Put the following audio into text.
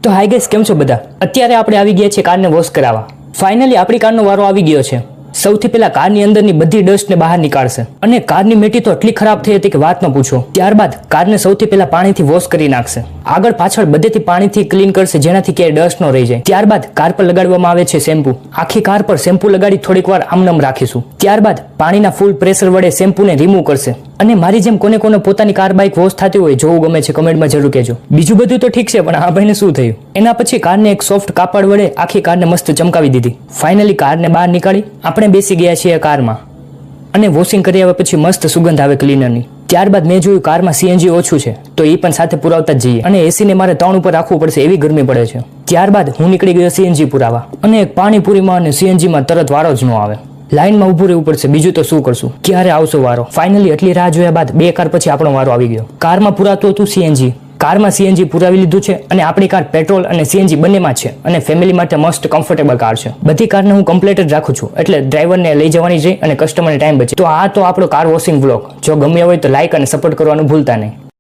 તો high guys, કેમ છો બધા? અત્યારે આપણે આવી ગયા છે કારને વોશ કરાવવા. ફાઇનલી આપણી કારનો વારો આવી ગયો છે. સૌથી પહેલા કારની અંદરની બધી ડસ્ટને બહાર નીકાળશે અને કારની મેટી તો એટલી ખરાબ થઈ હતી કે વાત ન પૂછો. ત્યારબાદ કારને સૌથી પહેલા પાણીથી વોશ કરી નાખશે. આગળ પાછળ બધેથી પાણીથી ક્લીન કરશે, જેનાથી ક્યાંય ડસ્ટ ન રહી જાય. ત્યારબાદ કાર પર લગાડવામાં આવે છે શેમ્પુ. આખી કાર પર શેમ્પુ લગાડી થોડીક વાર આમનામ રાખીશું. ત્યારબાદ પાણીના ફૂલ પ્રેશર વડે શેમ્પુને રિમૂવ કરશે. અને મારી જેમ કોને કોને પોતાની કાર બાઇક વોશ થતી હોય જોવું ગમે છે કમેન્ટમાં જરૂર કહેજો. બીજું બધું તો ઠીક છે, પણ આ ભાઈને શું થયું? એના પછી કારને એક સોફ્ટ કાપડ વડે આખી કારને મસ્ત ચમકાવી દીધી. ફાઇનલી કારને બહાર નીકાળી આપણે બેસી ગયા છીએ કારમાં અને વોશિંગ કરી આવ્યા પછી મસ્ત સુગંધ આવે ક્લીનરની. ત્યારબાદ મેં જોયું કારમાં સીએનજી ઓછું છે, તો એ પણ સાથે પુરાવતા જ જઈએ. અને એસીને મારે 3 ઉપર રાખવું પડશે, એવી ગરમી પડે છે. ત્યારબાદ હું નીકળી ગયો સીએનજી પુરાવા અને પાણીપુરીમાં અને સીએનજીમાં તરત વારો જ ન આવે. લાઈનમાં ઊભું રહેવું પડશે, બીજું તો શું કરશું? ક્યારે આવશે વારો? ફાઇનલી એટલી રાહ જોયા બાદ 2 કાર પછી આપણો વારો આવી ગયો. કારમાં પુરાતું હતું સીએનજી. કારમાં સીએનજી પુરાવી લીધું છે અને આપણી કાર પેટ્રોલ અને સીએનજી બંનેમાં છે અને ફેમિલી માટે મસ્ત કમ્ફર્ટેબલ કાર છે. બધી કારને હું કમ્પ્લીટ જ રાખું છું, એટલે ડ્રાઈવરને લઈ જવાની રહી અને કસ્ટમરને ટાઈમ બચે. તો આ તો આપણો કાર વોશિંગ વ્લોગ. જો ગમ્યો હોય તો લાઈક અને સપોર્ટ કરવાનું ભૂલતા નહીં.